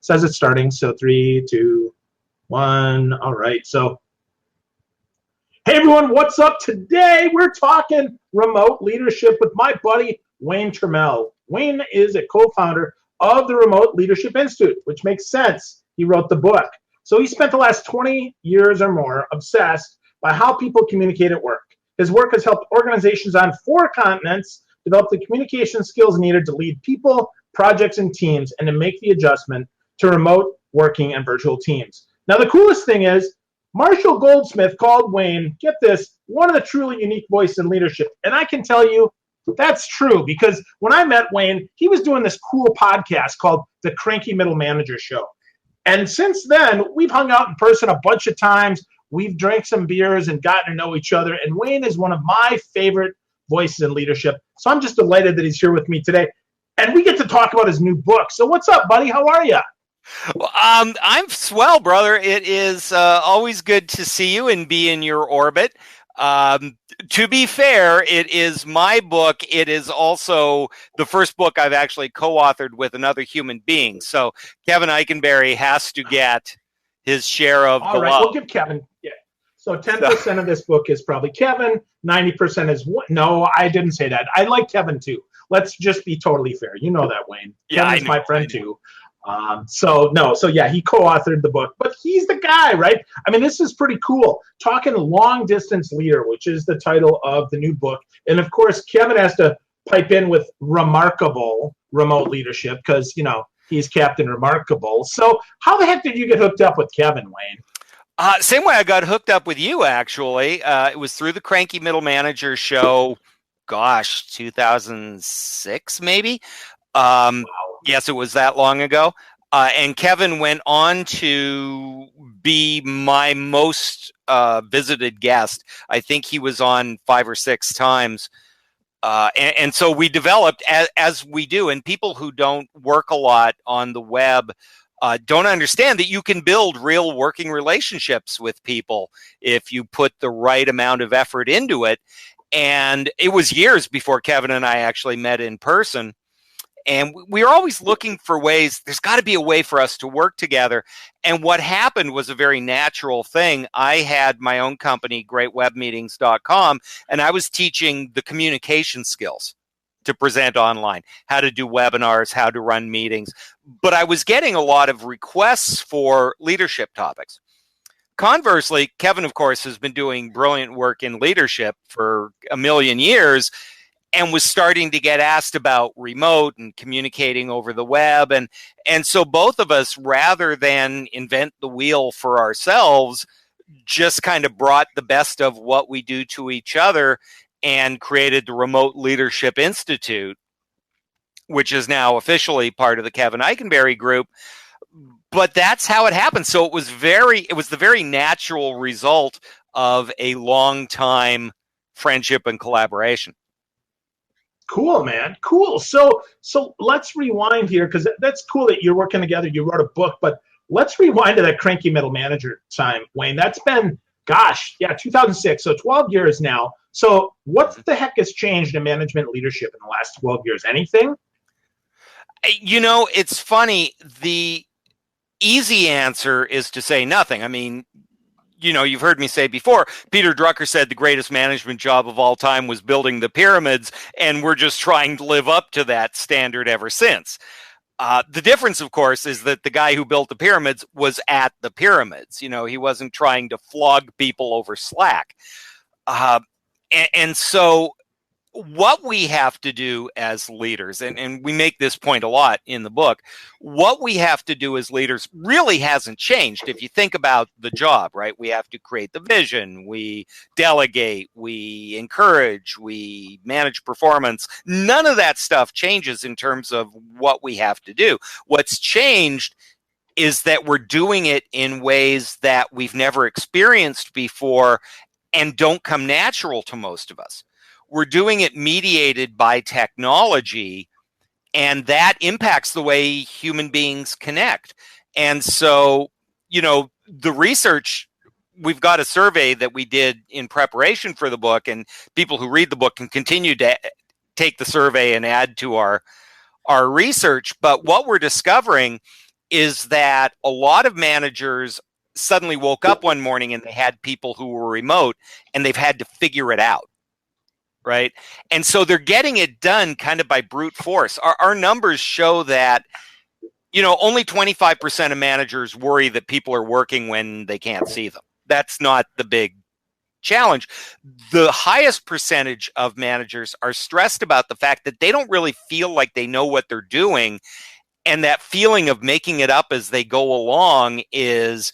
says it's starting. So 3, 2, 1. All right. So, hey everyone, what's up? Today we're talking remote leadership with my buddy Wayne Turmel. Wayne is a co-founder of the Remote Leadership Institute, which makes sense. He wrote the book. So he spent the last 20 years or more obsessed by how people communicate at work. His work has helped organizations on 4 continents develop the communication skills needed to lead people, projects, and teams, and to make the adjustment to remote working and virtual teams. Now, the coolest thing is, Marshall Goldsmith called Wayne, get this, one of the truly unique voices in leadership. And I can tell you that's true, because when I met Wayne, he was doing this cool podcast called The Cranky Middle Manager Show. And since then, we've hung out in person a bunch of times. We've drank some beers and gotten to know each other. And Wayne is one of my favorite voices in leadership. So I'm just delighted that he's here with me today. And we get to talk about his new book. So what's up, buddy? How are you? Well, I'm swell, brother. It is always good to see you and be in your orbit. To be fair, it is my book. It is also the first book I've actually co-authored with another human being. So Kevin Eikenberry has to get his share of all the right, love. we'll give Kevin. Yeah. So 10% of this book is probably Kevin. 90% is what? No, I didn't say that. I like Kevin too. Let's just be totally fair. You know that, Wayne. Yeah, Kevin's my friend too. So yeah, he co-authored the book, but he's the guy, right? I mean, this is pretty cool. Talking long distance leader, which is the title of the new book. And of course, Kevin has to pipe in with remarkable remote leadership because, you know, he's Captain Remarkable. So how the heck did you get hooked up with Kevin, Wayne? Same way I got hooked up with you, actually. It was through the Cranky Middle Manager Show, 2006, maybe. Wow. Yes, it was that long ago. And Kevin went on to be my most visited guest. I think he was on 5 or 6 times. And so we developed, as we do, and people who don't work a lot on the web don't understand that you can build real working relationships with people if you put the right amount of effort into it. And it was years before Kevin and I actually met in person. And we were always looking for ways. There's got to be a way for us to work together. And what happened was a very natural thing. I had my own company, greatwebmeetings.com, and I was teaching the communication skills to present online, how to do webinars, how to run meetings. But I was getting a lot of requests for leadership topics. Conversely, Kevin, of course, has been doing brilliant work in leadership for a million years, and was starting to get asked about remote and communicating over the web. And so both of us, rather than invent the wheel for ourselves, just kind of brought the best of what we do to each other and created the Remote Leadership Institute, which is now officially part of the Kevin Eikenberry group. But that's how it happened. So it was the very natural result of a long time friendship and collaboration. Cool, man. Cool. So let's rewind here, because that's cool that you're working together. You wrote a book, but let's rewind to that Cranky Middle Manager time, Wayne. That's been, 2006. So 12 years now. So what the heck has changed in management leadership in the last 12 years? Anything? You know, it's funny. The easy answer is to say nothing. I mean, you know, you've heard me say before, Peter Drucker said the greatest management job of all time was building the pyramids, and we're just trying to live up to that standard ever since. The difference, of course, is that the guy who built the pyramids was at the pyramids. You know, he wasn't trying to flog people over Slack. And so what we have to do as leaders, and we make this point a lot in the book, what we have to do as leaders really hasn't changed. If you think about the job, right? We have to create the vision, we delegate, we encourage, we manage performance. None of that stuff changes in terms of what we have to do. What's changed is that we're doing it in ways that we've never experienced before and don't come natural to most of us. We're doing it mediated by technology, and that impacts the way human beings connect. And so, you know, the research, we've got a survey that we did in preparation for the book, and people who read the book can continue to take the survey and add to our research. But what we're discovering is that a lot of managers suddenly woke up one morning and they had people who were remote and they've had to figure it out. Right. And so they're getting it done kind of by brute force. Our numbers show that, only 25% of managers worry that people are working when they can't see them. That's not the big challenge. The highest percentage of managers are stressed about the fact that they don't really feel like they know what they're doing. And that feeling of making it up as they go along is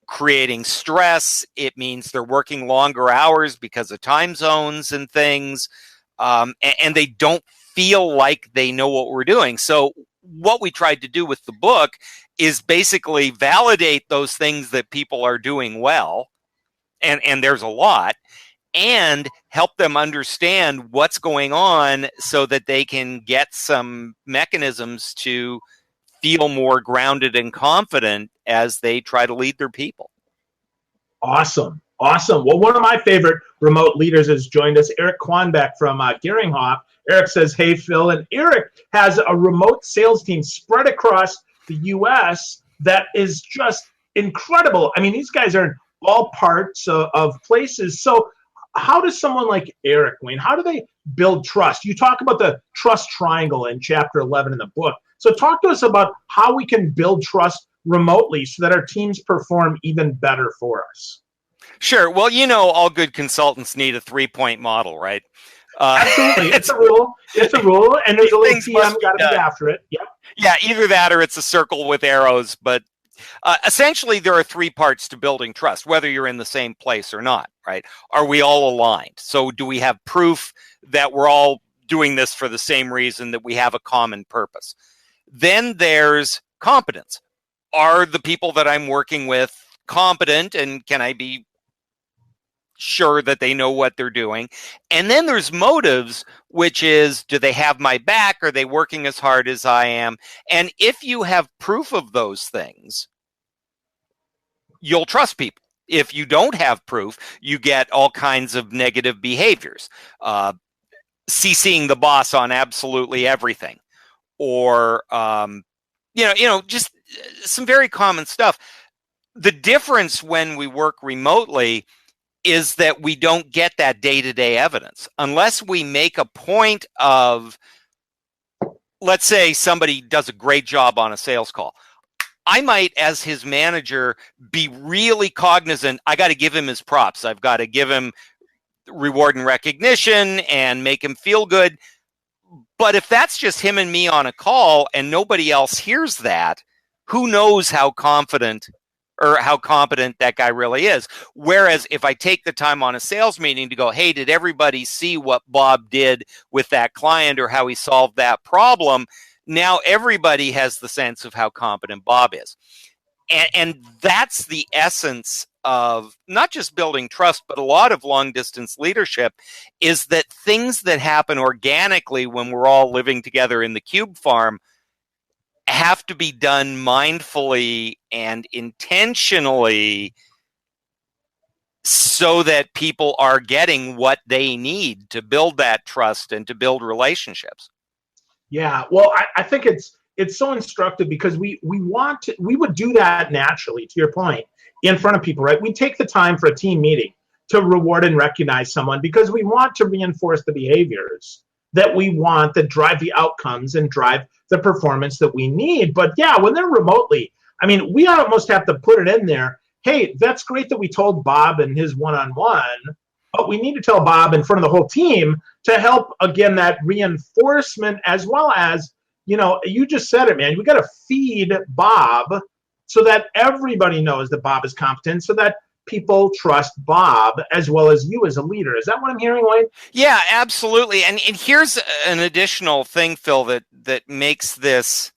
creating stress. It means they're working longer hours because of time zones and things. And they don't feel like they know what we're doing. So what we tried to do with the book is basically validate those things that people are doing well. And there's a lot, and help them understand what's going on so that they can get some mechanisms to feel more grounded and confident as they try to lead their people. Awesome. Well, one of my favorite remote leaders has joined us, Eric Kwanbeck from Geringhoff. Eric says, hey, Phil. And Eric has a remote sales team spread across the U.S. that is just incredible. I mean, these guys are in all parts of places. So how does someone like Eric, Wayne, how do they build trust? You talk about the trust triangle in chapter 11 in the book. So talk to us about how we can build trust remotely so that our teams perform even better for us. Sure. Well, all good consultants need a 3-point model, right? Absolutely. It's a rule. And there's a little TM got to be after it. Yep. Yeah, either that or it's a circle with arrows. But essentially, there are 3 parts to building trust, whether you're in the same place or not, right? Are we all aligned? So do we have proof that we're all doing this for the same reason, that we have a common purpose? Then there's competence. Are the people that I'm working with competent, and can I be sure that they know what they're doing? And then there's motives, which is, do they have my back? Are they working as hard as I am? And if you have proof of those things, you'll trust people. If you don't have proof, you get all kinds of negative behaviors. CCing the boss on absolutely everything, or just some very common stuff. The difference when we work remotely is that we don't get that day-to-day evidence unless we make a point of, let's say somebody does a great job on a sales call. I might, as his manager, be really cognizant. I got to give him his props. I've got to give him reward and recognition and make him feel good. But if that's just him and me on a call and nobody else hears that, who knows how confident or how competent that guy really is? Whereas if I take the time on a sales meeting to go, hey, did everybody see what Bob did with that client or how he solved that problem? Now everybody has the sense of how competent Bob is. And that's the essence of not just building trust, but a lot of long distance leadership, is that things that happen organically when we're all living together in the cube farm have to be done mindfully and intentionally so that people are getting what they need to build that trust and to build relationships. Yeah, well, I think it's so instructive because we would do that naturally, to your point, in front of people, right? We take the time for a team meeting to reward and recognize someone because we want to reinforce the behaviors that we want, that drive the outcomes and drive the performance that we need. But yeah, when they're remotely, I mean, we almost have to put it in there. Hey, that's great that we told Bob and his one-on-one, but we need to tell Bob in front of the whole team to help, again, that reinforcement, as well as, you just said it, man. We got to feed Bob so that everybody knows that Bob is competent, so that people trust Bob as well as you as a leader. Is that what I'm hearing, Wayne? Yeah, absolutely. And here's an additional thing, Phil, that makes this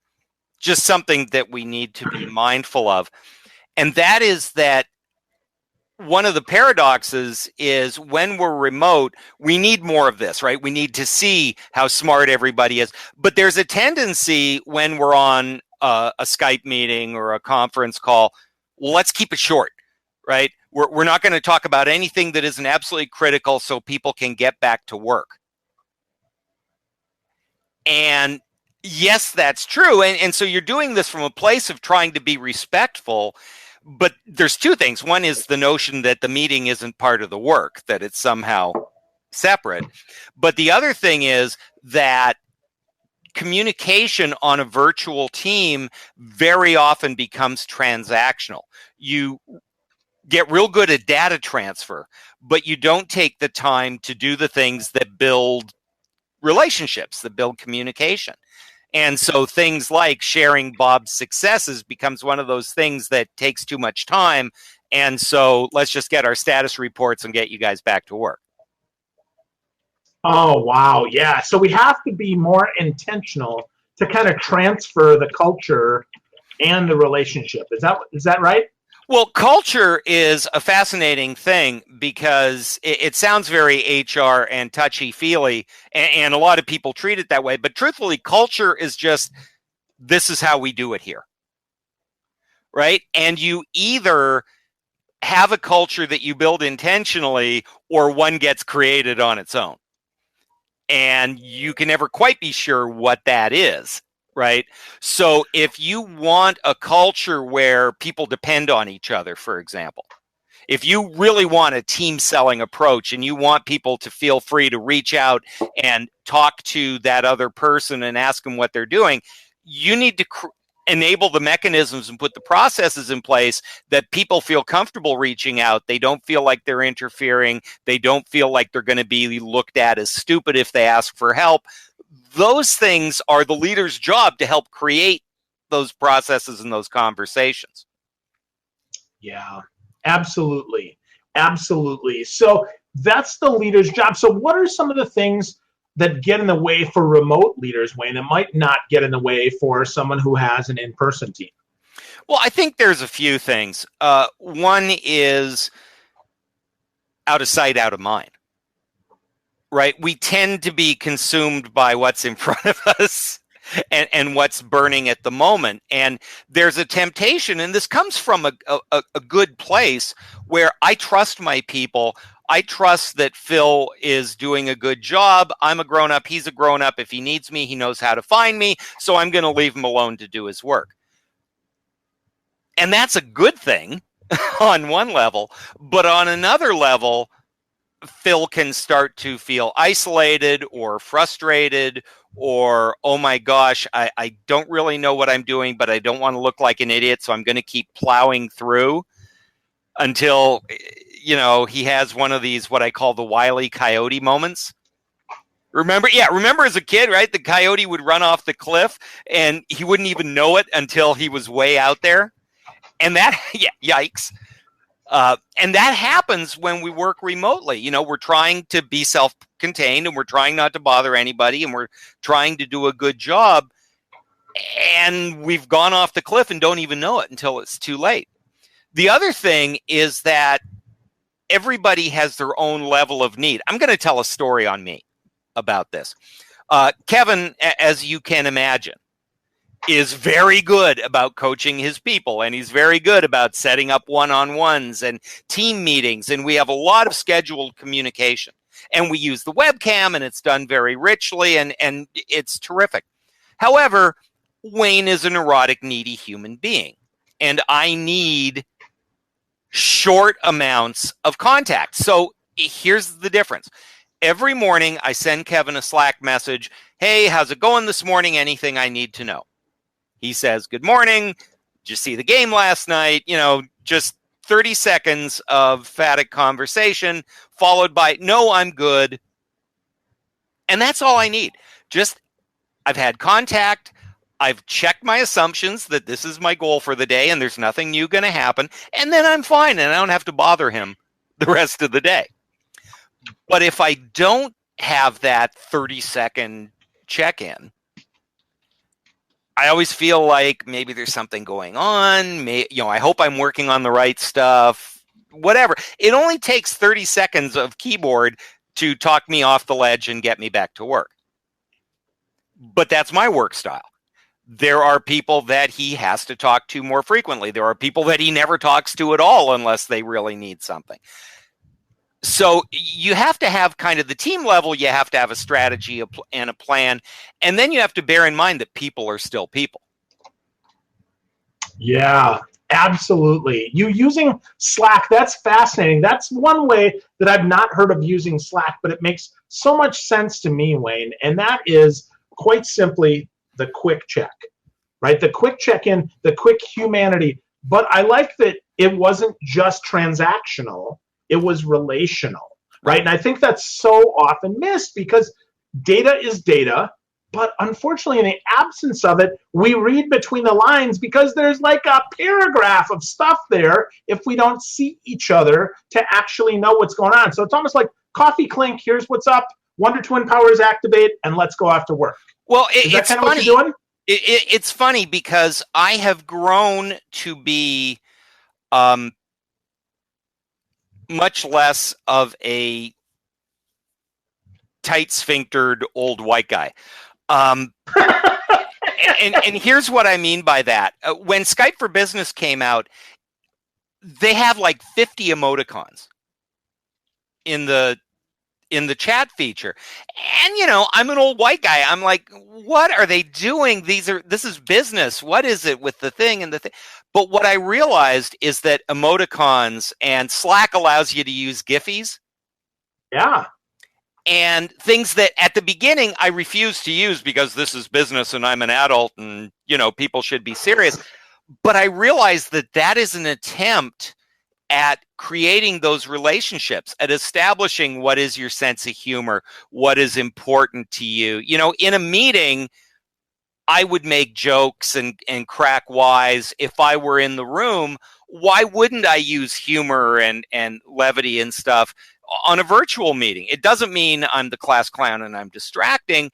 just something that we need to be mindful of. And that is that one of the paradoxes is when we're remote, we need more of this, right? We need to see how smart everybody is. But there's a tendency when we're on a Skype meeting or a conference call, let's keep it short, right? We're not going to talk about anything that isn't absolutely critical so people can get back to work. And Yes, that's true. And so you're doing this from a place of trying to be respectful. But there's two things. One is the notion that the meeting isn't part of the work, that it's somehow separate. But the other thing is that communication on a virtual team very often becomes transactional. You get real good at data transfer, but you don't take the time to do the things that build relationships, that build communication. And so things like sharing Bob's successes becomes one of those things that takes too much time. And so let's just get our status reports and get you guys back to work. Oh, wow. Yeah. So we have to be more intentional to kind of transfer the culture and the relationship. Is that right? Well, culture is a fascinating thing because it sounds very HR and touchy-feely, and a lot of people treat it that way. But truthfully, culture is just, this is how we do it here, right? And you either have a culture that you build intentionally or one gets created on its own. And you can never quite be sure what that is. Right. So if you want a culture where people depend on each other, for example, if you really want a team selling approach and you want people to feel free to reach out and talk to that other person and ask them what they're doing, you need to enable the mechanisms and put the processes in place that people feel comfortable reaching out. They don't feel like they're interfering. They don't feel like they're going to be looked at as stupid if they ask for help. Those things are the leader's job to help create those processes and those conversations. Yeah, absolutely. Absolutely. So that's the leader's job. So what are some of the things that get in the way for remote leaders, Wayne, and might not get in the way for someone who has an in-person team? Well, I think there's a few things. One is out of sight, out of mind. Right? We tend to be consumed by what's in front of us and what's burning at the moment. And there's a temptation, and this comes from a good place where I trust my people. I trust that Phil is doing a good job. I'm a grown-up. He's a grown-up. If he needs me, he knows how to find me. So I'm going to leave him alone to do his work. And that's a good thing on one level. But on another level, Phil can start to feel isolated or frustrated or, oh my gosh, I don't really know what I'm doing, but I don't want to look like an idiot, so I'm going to keep plowing through until, he has one of these, what I call the Wile E. Coyote moments. Remember as a kid, right? The coyote would run off the cliff and he wouldn't even know it until he was way out there. And that, yikes. And that happens when we work remotely. We're trying to be self-contained and we're trying not to bother anybody and we're trying to do a good job. And we've gone off the cliff and don't even know it until it's too late. The other thing is that everybody has their own level of need. I'm going to tell a story on me about this. Kevin, as you can imagine, is very good about coaching his people, and he's very good about setting up one-on-ones and team meetings, and we have a lot of scheduled communication. And we use the webcam, and it's done very richly, and it's terrific. However, Wayne is a neurotic, needy human being, and I need short amounts of contact. So here's the difference. Every morning, I send Kevin a Slack message, hey, how's it going this morning? Anything I need to know? He says, good morning. Did you see the game last night? Just 30 seconds of phatic conversation followed by, no, I'm good. And that's all I need. I've had contact. I've checked my assumptions that this is my goal for the day and there's nothing new going to happen. And then I'm fine and I don't have to bother him the rest of the day. But if I don't have that 30-second check-in, I always feel like maybe there's something going on. I hope I'm working on the right stuff, whatever. It only takes 30 seconds of keyboard to talk me off the ledge and get me back to work. But that's my work style. There are people that he has to talk to more frequently. There are people that he never talks to at all unless they really need something. So you have to have kind of the team level, you have to have a strategy and a plan. And then you have to bear in mind that people are still people. Yeah, absolutely. You using Slack, that's fascinating. That's one way that I've not heard of using Slack, but it makes so much sense to me, Wayne. And that is quite simply the quick check, right? The quick check in, the quick humanity. But I like that it wasn't just transactional, it was relational, right? And I think that's so often missed because data is data. But unfortunately, in the absence of it, we read between the lines because there's like a paragraph of stuff there if we don't see each other to actually know what's going on. So it's almost like coffee clink, here's what's up, Wonder Twin powers activate, and let's go off to work. Well, Is that it's kind of funny. what you're doing? It's funny because I have grown to be much less of a tight sphinctered old white guy. And here's what I mean by that. When Skype for Business came out, they have like 50 emoticons in the chat feature. And I'm an old white guy. I'm like, what are they doing? This is business. What is it with the thing and the thing? But what I realized is that emoticons and Slack allows you to use Giphies. Yeah. And things that at the beginning I refused to use because this is business and I'm an adult and, people should be serious. But I realized that is an attempt at creating those relationships, at establishing what is your sense of humor, what is important to you. In a meeting, I would make jokes and crack wise if I were in the room. Why wouldn't I use humor and levity and stuff on a virtual meeting? It doesn't mean I'm the class clown and I'm distracting,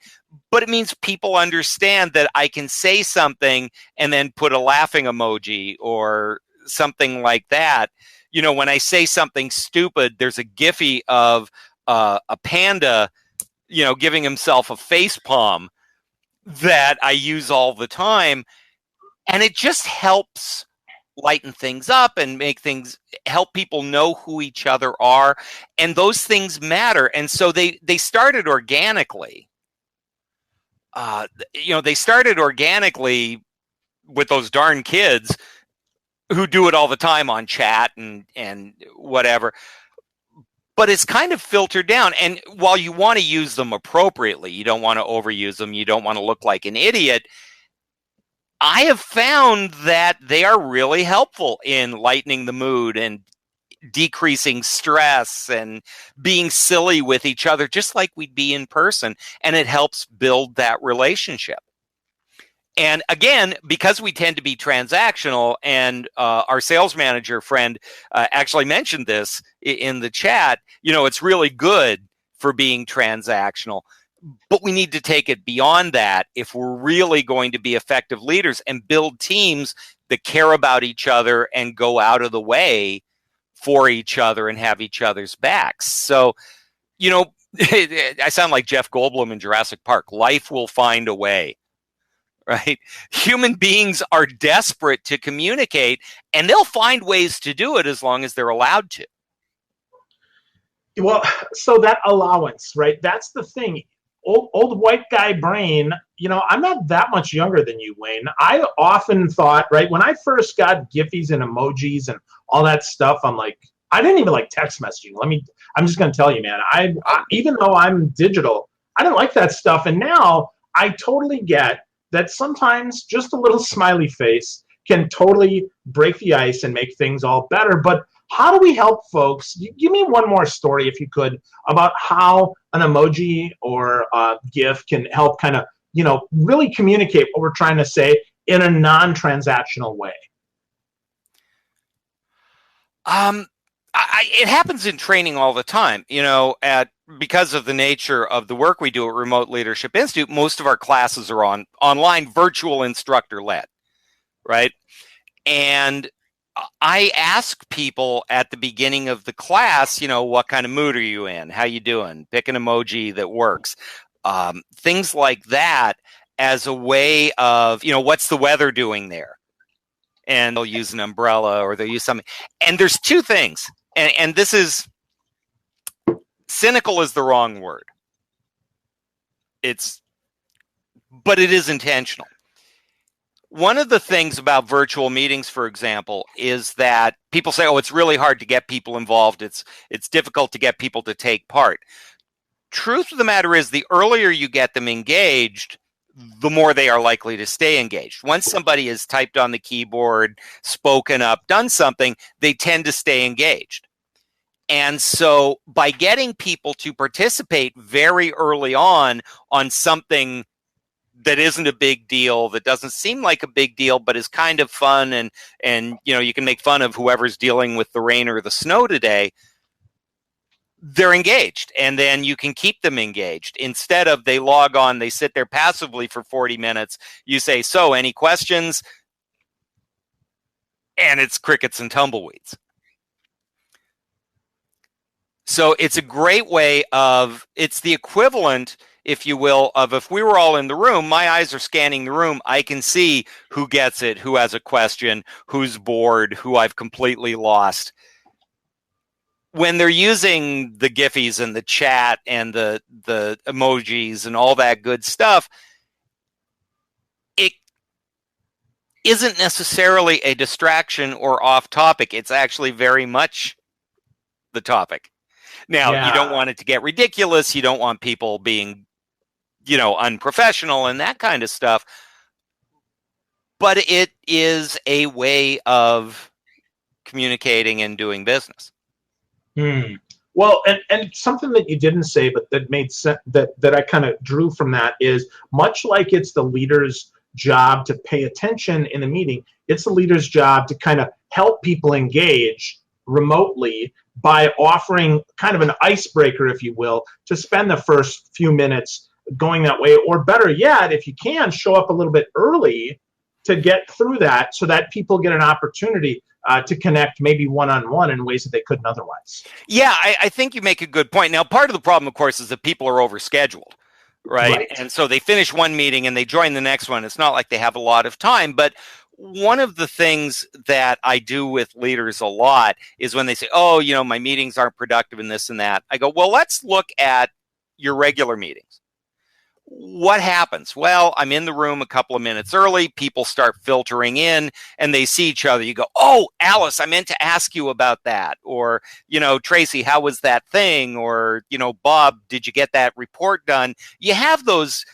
but it means people understand that I can say something and then put a laughing emoji or something like that. When I say something stupid, there's a Giphy of a panda, giving himself a face palm that I use all the time. And it just helps lighten things up and help people know who each other are. And those things matter. And so they started organically. They started organically with those darn kids who do it all the time on chat and whatever. But it's kind of filtered down. And while you want to use them appropriately, you don't want to overuse them, you don't want to look like an idiot, I have found that they are really helpful in lightening the mood and decreasing stress and being silly with each other, just like we'd be in person. And it helps build that relationship. And again, because we tend to be transactional, and our sales manager friend actually mentioned this in the chat, it's really good for being transactional, but we need to take it beyond that if we're really going to be effective leaders and build teams that care about each other and go out of the way for each other and have each other's backs. So, I sound like Jeff Goldblum in Jurassic Park. Life will find a way. Right? Human beings are desperate to communicate, and they'll find ways to do it as long as they're allowed to. Well, so that allowance, right? That's the thing. Old white guy brain, I'm not that much younger than you, Wayne. I often thought, right, when I first got Giphies and emojis and all that stuff, I'm like, I didn't even like text messaging. I'm just going to tell you, man, I even though I'm digital, I didn't like that stuff. And now I totally get that sometimes just a little smiley face can totally break the ice and make things all better. But how do we help folks? Give me one more story, if you could, about how an emoji or a GIF can help kind of, really communicate what we're trying to say in a non-transactional way. It happens in training all the time, because of the nature of the work we do at Remote Leadership Institute. Most of our classes are online, virtual instructor led, right? And I ask people at the beginning of the class, what kind of mood are you in? How you doing? Pick an emoji that works. Things like that as a way of, what's the weather doing there? And they'll use an umbrella or they'll use something. And there's two things. And this is cynical is the wrong word. But it is intentional. One of the things about virtual meetings, for example, is that people say, oh, it's really hard to get people involved. It's difficult to get people to take part. Truth of the matter is, the earlier you get them engaged, the more they are likely to stay engaged. Once somebody has typed on the keyboard, spoken up, done something, they tend to stay engaged. And so by getting people to participate very early on something that isn't a big deal, that doesn't seem like a big deal, but is kind of fun, and you can make fun of whoever's dealing with the rain or the snow today, they're engaged, and then you can keep them engaged. Instead of they log on, they sit there passively for 40 minutes, you say, so any questions? And it's crickets and tumbleweeds. So it's a great way it's the equivalent, if you will, of if we were all in the room, my eyes are scanning the room, I can see who gets it, who has a question, who's bored, who I've completely lost. When they're using the Giphies and the chat and the emojis and all that good stuff, it isn't necessarily a distraction or off topic. It's actually very much the topic. Now, you don't want it to get ridiculous. You don't want people being, unprofessional and that kind of stuff. But it is a way of communicating and doing business. Well, and something that you didn't say, but that made sense, that I kind of drew from that, is much like it's the leader's job to pay attention in the meeting, it's the leader's job to kind of help people engage remotely by offering kind of an icebreaker, if you will, to spend the first few minutes going that way. Or better yet, if you can, show up a little bit early to get through that so that people get an opportunity to connect maybe one-on-one in ways that they couldn't otherwise. Yeah, I think you make a good point. Now, part of the problem, of course, is that people are overscheduled, right? And so they finish one meeting and they join the next one. It's not like they have a lot of time, but one of the things that I do with leaders a lot is when they say, oh, my meetings aren't productive and this and that, I go, well, let's look at your regular meetings. What happens? Well, I'm in the room a couple of minutes early. People start filtering in and they see each other. You go, oh, Alice, I meant to ask you about that. Or, Tracy, how was that thing? Or, Bob, did you get that report done? You have those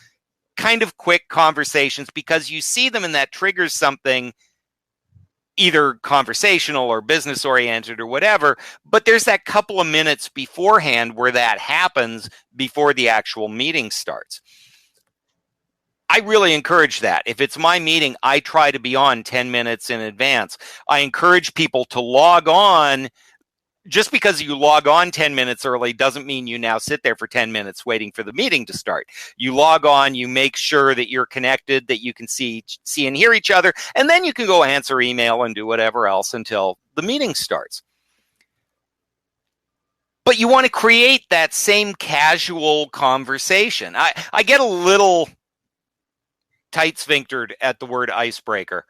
kind of quick conversations because you see them and that triggers something either conversational or business oriented or whatever, but there's that couple of minutes beforehand where that happens before the actual meeting starts. I really encourage that. If it's my meeting, I try to be on 10 minutes in advance. I encourage people to log on. Just because you log on 10 minutes early doesn't mean you now sit there for 10 minutes waiting for the meeting to start. You log on, you make sure that you're connected, that you can see and hear each other, and then you can go answer email and do whatever else until the meeting starts. But you want to create that same casual conversation. I get a little tight sphinctered at the word icebreaker.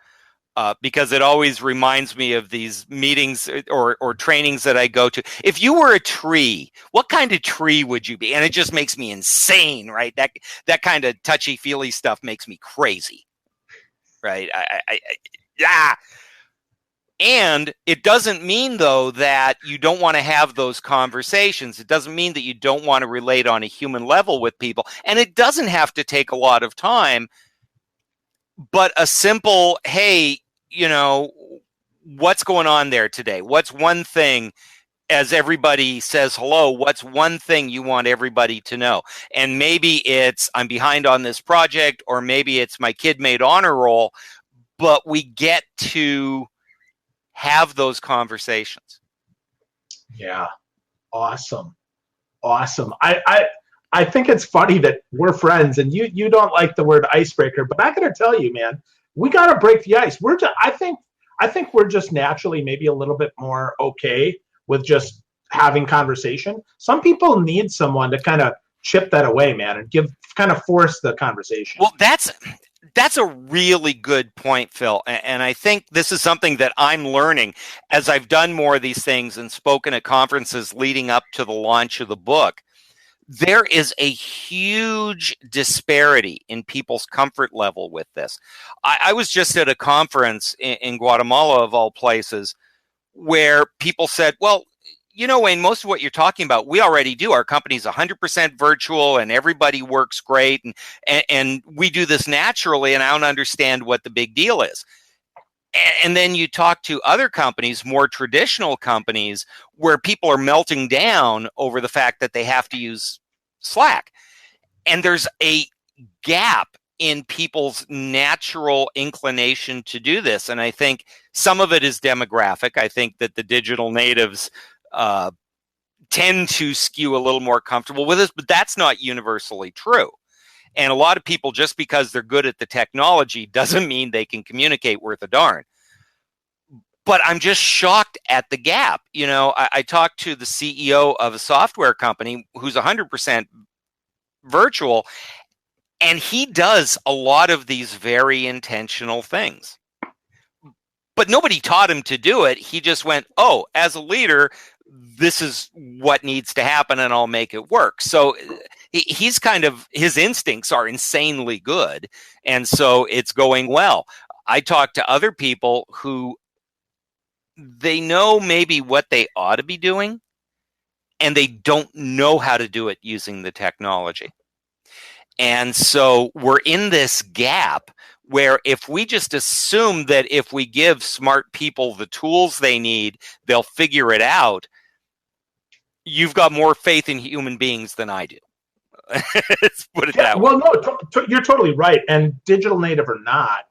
Because it always reminds me of these meetings or trainings that I go to. If you were a tree, what kind of tree would you be? And it just makes me insane, right? That kind of touchy-feely stuff makes me crazy, right? Yeah. And it doesn't mean, though, that you don't want to have those conversations. It doesn't mean that you don't want to relate on a human level with people. And it doesn't have to take a lot of time. But a simple, hey, what's going on there today? What's one thing, as everybody says hello, what's one thing you want everybody to know? And maybe it's, I'm behind on this project, or maybe it's my kid made honor roll, but we get to have those conversations. Yeah. Awesome. I think it's funny that we're friends and you don't like the word icebreaker, but I gotta tell you, man, we gotta break the ice. I think we're just naturally maybe a little bit more okay with just having conversation. Some people need someone to kind of chip that away, man, and kind of force the conversation. Well, That's a really good point, Phil. And I think this is something that I'm learning as I've done more of these things and spoken at conferences leading up to the launch of the book. There is a huge disparity in people's comfort level with this. I was just at a conference in Guatemala, of all places, where people said, well, you know, Wayne, most of what you're talking about, we already do. Our company's 100% virtual and everybody works great. And we do this naturally. And I don't understand what the big deal is. And then you talk to other companies, more traditional companies, where people are melting down over the fact that they have to use Slack. And there's a gap in people's natural inclination to do this. And I think some of it is demographic. I think that the digital natives tend to skew a little more comfortable with this, but that's not universally true. And a lot of people, just because they're good at the technology, doesn't mean they can communicate worth a darn. But I'm just shocked at the gap. You know, I talked to the CEO of a software company who's 100% virtual, and he does a lot of these very intentional things. But nobody taught him to do it. He just went, oh, as a leader, this is what needs to happen, and I'll make it work. So he's kind of, his instincts are insanely good, and so it's going well. I talk to other people who they know maybe what they ought to be doing, and they don't know how to do it using the technology. And so we're in this gap where if we just assume that if we give smart people the tools they need, they'll figure it out, you've got more faith in human beings than I do. Let's put it that way. Well, no, you're totally right. And digital native or not,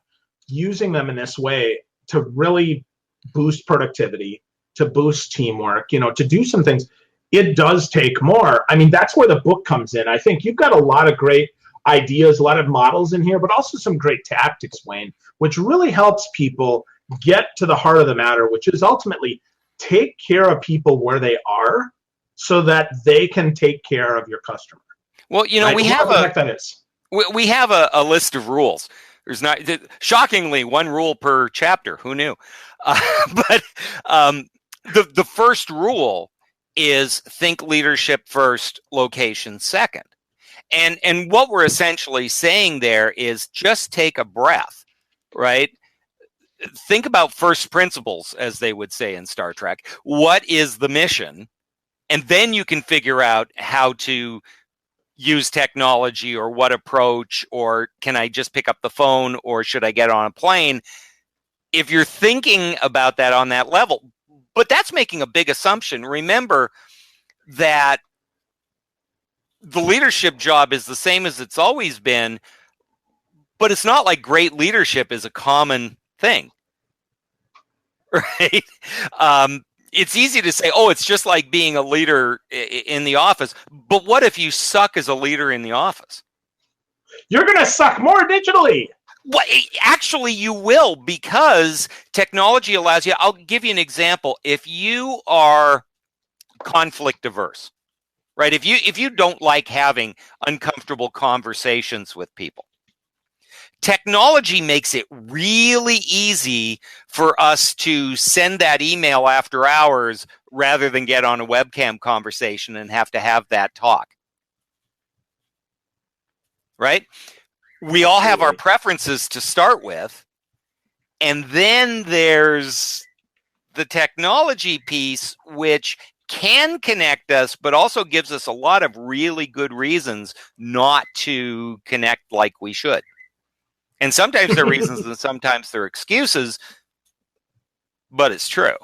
using them in this way to really boost productivity, to boost teamwork, you know, to do some things, it does take more. I mean, that's where the book comes in. I think you've got a lot of great ideas, a lot of models in here, but also some great tactics, Wayne, which really helps people get to the heart of the matter, which is ultimately take care of people where they are so that they can take care of your customer. Well, you know, right? we have a list of rules. There's not, shockingly, one rule per chapter. Who knew? But the first rule is think leadership first, location second. And what we're essentially saying there is just take a breath, right? Think about first principles, as they would say in Star Trek. What is the mission? And then you can figure out how to use technology, or what approach, or can I just pick up the phone, or should I get on a plane? If you're thinking about that on that level, but that's making a big assumption. Remember that the leadership job is the same as it's always been, but it's not like great leadership is a common thing, right? It's easy to say, oh, it's just like being a leader in the office. But what if you suck as a leader in the office? You're going to suck more digitally. Well, actually, you will, because technology allows you. I'll give you an example. If you are conflict averse, right? If you don't like having uncomfortable conversations with people, technology makes it really easy for us to send that email after hours rather than get on a webcam conversation and have to have that talk. Right? We all have our preferences to start with, and then there's the technology piece, which can connect us, but also gives us a lot of really good reasons not to connect like we should. And sometimes they're reasons and sometimes they're excuses, but it's true.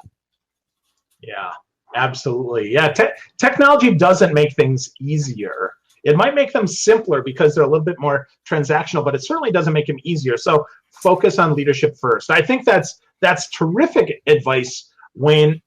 Yeah, absolutely. Yeah, technology doesn't make things easier. It might make them simpler because they're a little bit more transactional, but it certainly doesn't make them easier. So focus on leadership first. I think that's terrific advice, Wayne.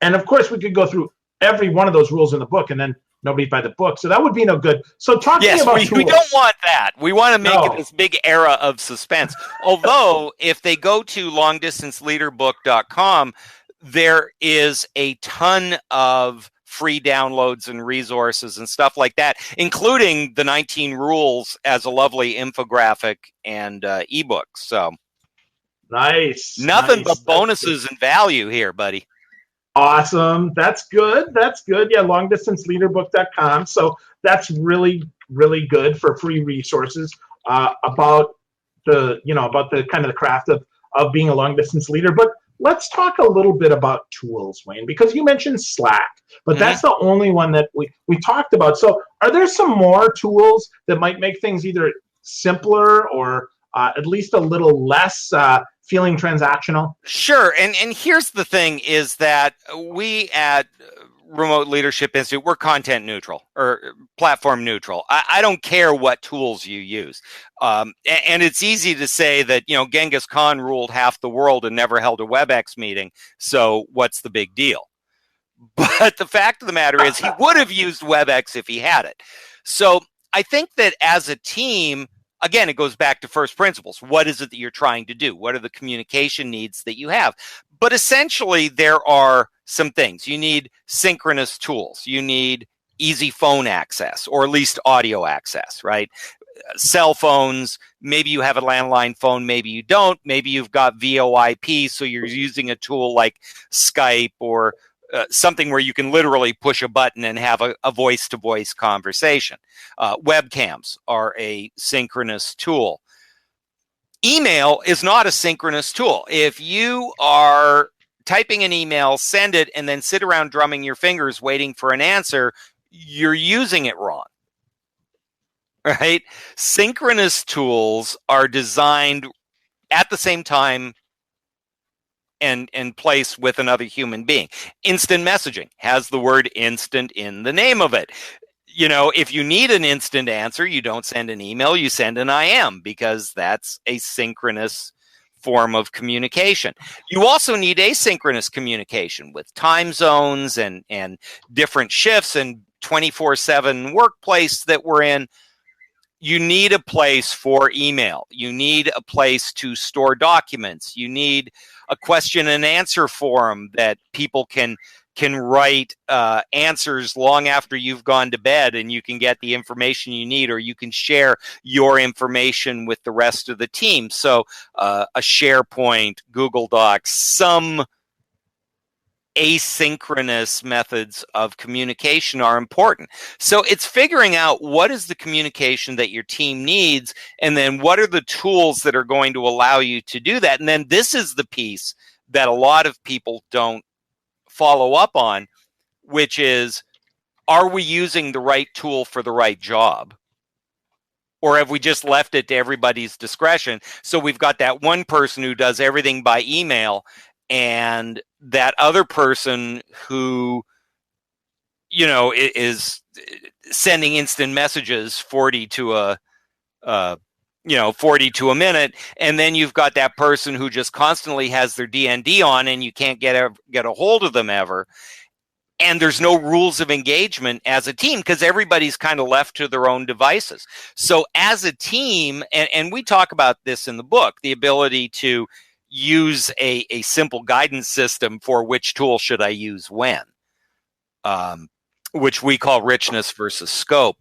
And of course, we could go through every one of those rules in the book, and then nobody'd buy the book. So that would be no good. So talking about tools. We don't want that. We want to make it this big era of suspense. Although, if they go to longdistanceleaderbook.com, there is a ton of free downloads and resources and stuff like that, including the 19 rules as a lovely infographic and ebook. So nothing but bonuses and value here, buddy. Awesome. That's good. That's good. Yeah, longdistanceleaderbook.com. So that's really, really good for free resources about the kind of the craft of being a long distance leader. But let's talk a little bit about tools, Wayne, because you mentioned Slack, but that's the only one that we talked about. So are there some more tools that might make things either simpler or at least a little less feeling transactional? Sure. And here's the thing is that we at Remote Leadership Institute, we're content neutral or platform neutral. I don't care what tools you use. And it's easy to say that, Genghis Khan ruled half the world and never held a WebEx meeting. So what's the big deal? But the fact of the matter is he would have used WebEx if he had it. So I think that as a team, again, it goes back to first principles. What is it that you're trying to do? What are the communication needs that you have? But essentially, there are some things. You need synchronous tools. You need easy phone access, or at least audio access, right? Cell phones, maybe you have a landline phone, maybe you don't. Maybe you've got VoIP, so you're using a tool like Skype or something where you can literally push a button and have a voice-to-voice conversation. Webcams are a synchronous tool. Email is not a synchronous tool. If you are typing an email, send it, and then sit around drumming your fingers waiting for an answer, you're using it wrong. Right? Synchronous tools are designed at the same time and place with another human being. Instant messaging has the word instant in the name of it. If you need an instant answer, you don't send an email, you send an IM, because that's a synchronous form of communication. You also need asynchronous communication with time zones and different shifts and 24/7 workplace that we're in. You need a place for email. You need a place to store documents. You need a question and answer forum that people can write answers long after you've gone to bed, and you can get the information you need, or you can share your information with the rest of the team. So a SharePoint, Google Docs, some asynchronous methods of communication are important. So it's figuring out what is the communication that your team needs, and then what are the tools that are going to allow you to do that. And then this is the piece that a lot of people don't follow up on, which is, are we using the right tool for the right job? Or have we just left it to everybody's discretion? So we've got that one person who does everything by email, and that other person who, is sending instant messages 40 to a minute. And then you've got that person who just constantly has their DND on, and you can't get a hold of them ever. And there's no rules of engagement as a team, because everybody's kind of left to their own devices. So as a team, and we talk about this in the book, the ability to use a simple guidance system for which tool should I use when, which we call richness versus scope.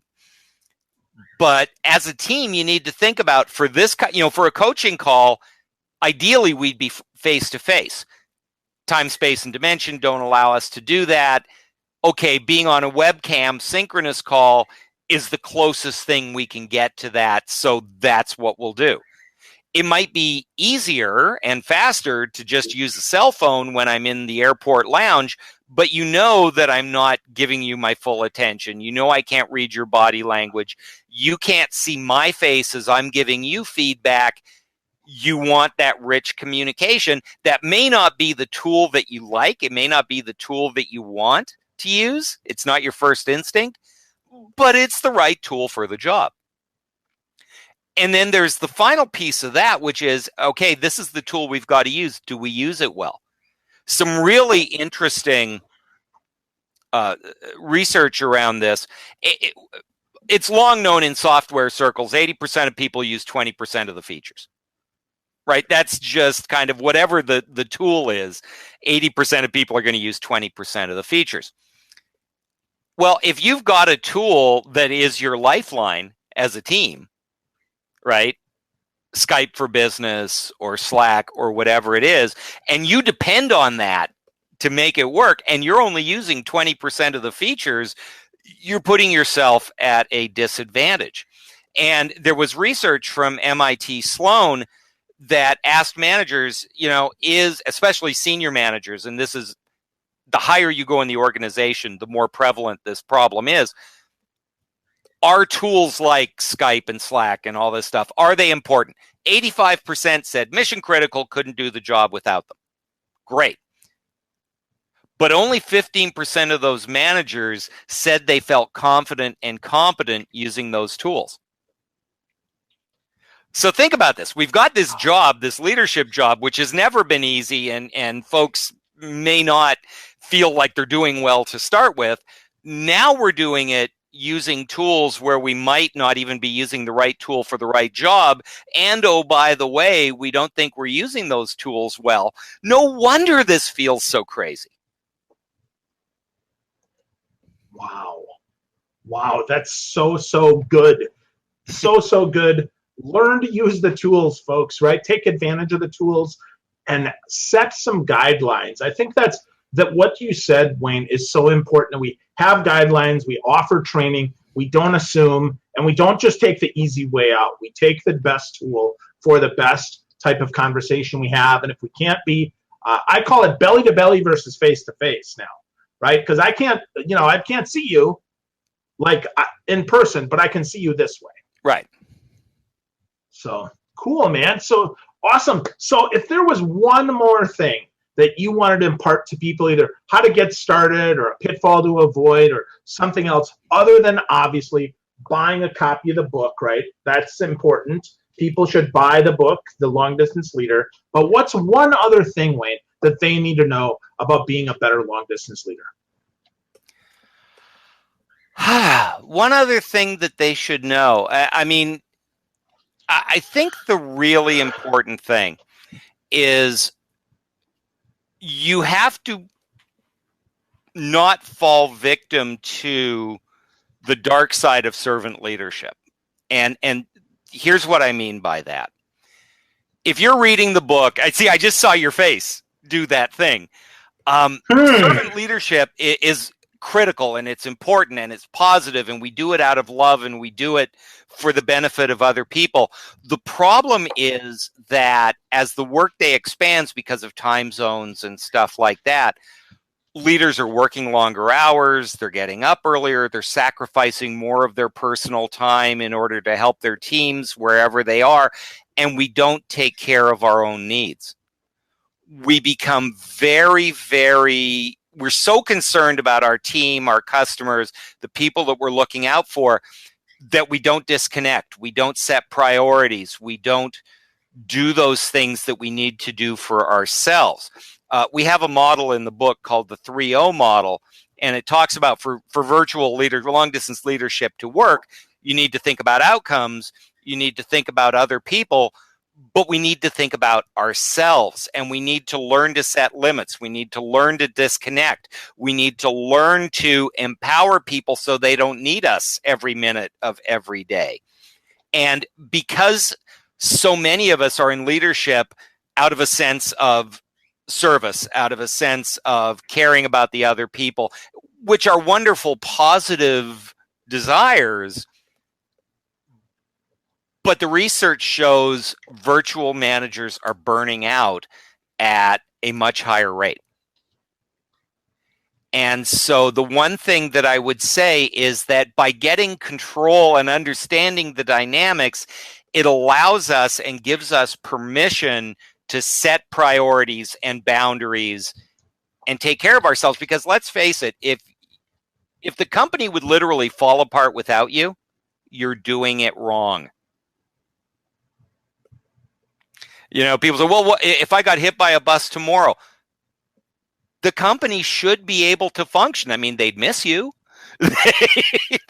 But as a team, you need to think about, for this, for a coaching call, ideally we'd be face to face. Time, space, and dimension don't allow us to do that. Okay, being on a webcam synchronous call is the closest thing we can get to that, so that's what we'll do. It might be easier and faster to just use a cell phone when I'm in the airport lounge, but that I'm not giving you my full attention. I can't read your body language. You can't see my face as I'm giving you feedback. You want that rich communication. That may not be the tool that you like. It may not be the tool that you want to use. It's not your first instinct, but it's the right tool for the job. And then there's the final piece of that, which is, okay, this is the tool we've got to use. Do we use it well? Some really interesting research around this. It's long known in software circles, 80% of people use 20% of the features. Right? That's just kind of whatever the tool is, 80% of people are going to use 20% of the features. Well, if you've got a tool that is your lifeline as a team, right? Skype for Business or Slack or whatever it is, and you depend on that to make it work, and you're only using 20% of the features, you're putting yourself at a disadvantage. And there was research from MIT Sloan that asked managers, especially senior managers, and this is the higher you go in the organization, the more prevalent this problem is. Are tools like Skype and Slack and all this stuff, are they important? 85% said mission critical, couldn't do the job without them. Great. But only 15% of those managers said they felt confident and competent using those tools. So think about this. We've got this job, this leadership job, which has never been easy, and folks may not feel like they're doing well to start with. Now we're doing it using tools where we might not even be using the right tool for the right job. And oh, by the way, we don't think we're using those tools well. No wonder this feels so crazy. Wow, that's so good. So good. Learn to use the tools, folks, right? Take advantage of the tools and set some guidelines. I think that what you said, Wayne, is so important. We have guidelines, we offer training, we don't assume, and we don't just take the easy way out. We take the best tool for the best type of conversation we have. And if we can't be, I call it belly to belly versus face to face now, right? Because I can't see you like in person, but I can see you this way. Right. So cool, man. So awesome. So if there was one more thing that you wanted to impart to people, either how to get started or a pitfall to avoid or something else, other than obviously buying a copy of the book, right? That's important. People should buy the book, The Long Distance Leader. But what's one other thing, Wayne, that they need to know about being a better long distance leader? One other thing that they should know. I think the really important thing is you have to not fall victim to the dark side of servant leadership. And here's what I mean by that. If you're reading the book, I just saw your face do that thing. Servant leadership is critical, and it's important, and it's positive, and we do it out of love, and we do it for the benefit of other people. The problem is that as the workday expands because of time zones and stuff like that, leaders are working longer hours, they're getting up earlier, they're sacrificing more of their personal time in order to help their teams wherever they are, and we don't take care of our own needs. We become we're so concerned about our team, our customers, the people that we're looking out for, that we don't disconnect. We don't set priorities. We don't do those things that we need to do for ourselves. We have a model in the book called the 3O model, and it talks about for virtual leaders, long distance leadership to work, you need to think about outcomes, you need to think about other people, but we need to think about ourselves, and we need to learn to set limits. We need to learn to disconnect. We need to learn to empower people so they don't need us every minute of every day. And because so many of us are in leadership out of a sense of service, out of a sense of caring about the other people, which are wonderful, positive desires, but the research shows virtual managers are burning out at a much higher rate. And so the one thing that I would say is that by getting control and understanding the dynamics, it allows us and gives us permission to set priorities and boundaries and take care of ourselves. Because let's face it, if the company would literally fall apart without you, you're doing it wrong. People say, well, what if I got hit by a bus tomorrow? The company should be able to function. I mean, they'd miss you.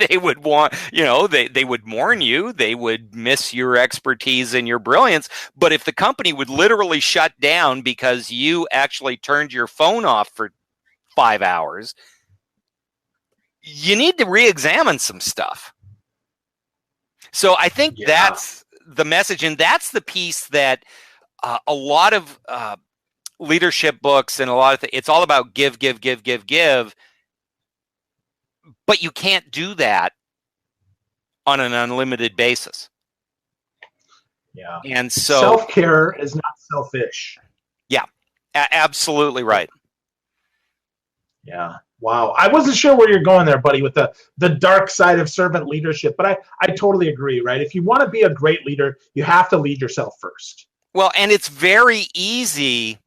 They would want, they would mourn you. They would miss your expertise and your brilliance. But if the company would literally shut down because you actually turned your phone off for 5 hours, you need to re-examine some stuff. So I think that's the message, and that's the piece that a lot of leadership books and a lot of it's all about give, but you can't do that on an unlimited basis. Yeah. And so self-care is not selfish. Yeah, absolutely right. Yeah. Wow. I wasn't sure where you're going there, buddy, with the dark side of servant leadership, but I totally agree, right? If you want to be a great leader, you have to lead yourself first. Well, and it's very easy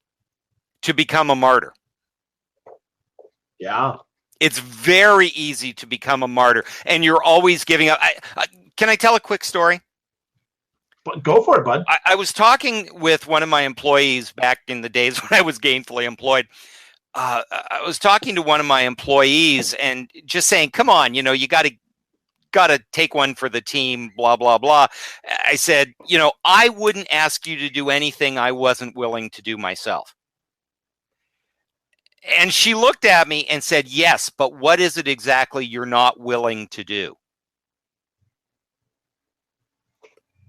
to become a martyr. Yeah. It's very easy to become a martyr, and you're always giving up. Can I tell a quick story? Go for it, bud. I was talking with one of my employees back in the days when I was gainfully employed. I was talking to one of my employees and just saying, come on, you got to take one for the team, blah, blah, blah. I said, I wouldn't ask you to do anything I wasn't willing to do myself. And she looked at me and said, yes, but what is it exactly you're not willing to do?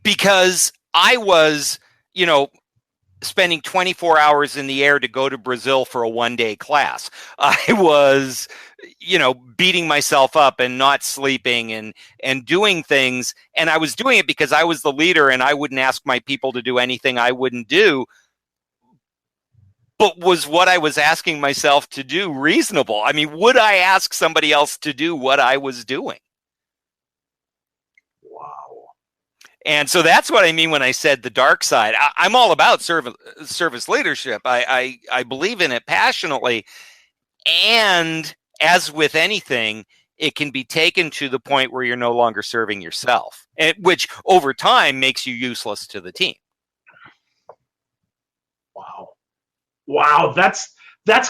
Because I was, spending 24 hours in the air to go to Brazil for a one-day class. I was, beating myself up and not sleeping and doing things. And I was doing it because I was the leader and I wouldn't ask my people to do anything I wouldn't do. But was what I was asking myself to do reasonable? I mean, would I ask somebody else to do what I was doing? Wow. And so that's what I mean when I said the dark side. I'm all about service leadership. I believe in it passionately. And as with anything, it can be taken to the point where you're no longer serving yourself, which over time makes you useless to the team. Wow. Wow, that's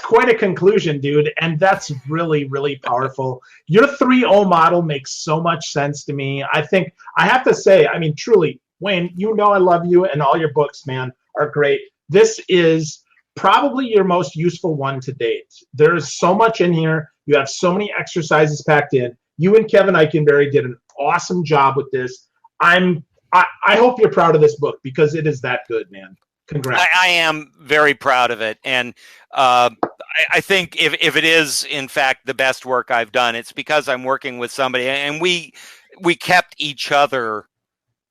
quite a conclusion, dude, and that's really, really powerful. Your 3-0 model makes so much sense to me. I think I have to say, I mean, truly, Wayne, I love you, and all your books, man, are great. This is probably your most useful one to date. There's so much in here. You have so many exercises packed in. You and Kevin Eikenberry did an awesome job with this. I hope you're proud of this book because it is that good, man. Congrats. I am very proud of it. And I think if it is, in fact, the best work I've done, it's because I'm working with somebody and we kept each other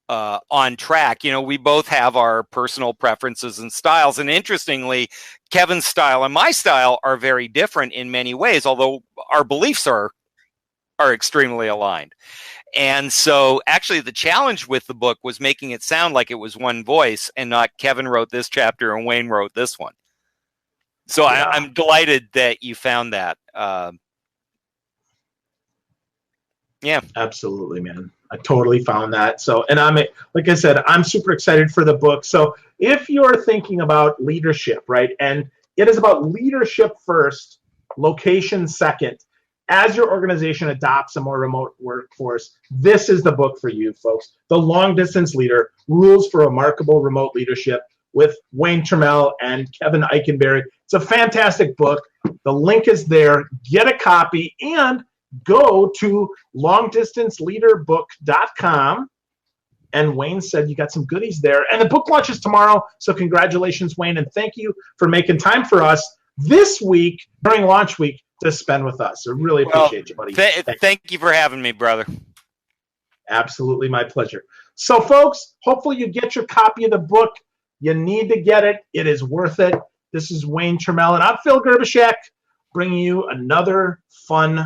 on track. We both have our personal preferences and styles. And interestingly, Kevin's style and my style are very different in many ways, although our beliefs are extremely aligned. And so actually the challenge with the book was making it sound like it was one voice and not Kevin wrote this chapter and Wayne wrote this one. So yeah. I'm delighted that you found that. Yeah, absolutely, man. I totally found that. So, and like I said, I'm super excited for the book. So if you're thinking about leadership, right, and it is about leadership first, location second, as your organization adopts a more remote workforce, this is the book for you, folks. The Long Distance Leader, Rules for Remarkable Remote Leadership with Wayne Turmel and Kevin Eikenberry. It's a fantastic book. The link is there. Get a copy and go to longdistanceleaderbook.com. And Wayne said you got some goodies there. And the book launches tomorrow, so congratulations, Wayne, and thank you for making time for us this week during launch week to spend with us. I really appreciate you, buddy. Thank you for having me, brother. Absolutely, my pleasure. So, folks, hopefully you get your copy of the book. You need to get it. It is worth it. This is Wayne Turmel, and I'm Phil Gerbishek, bringing you another fun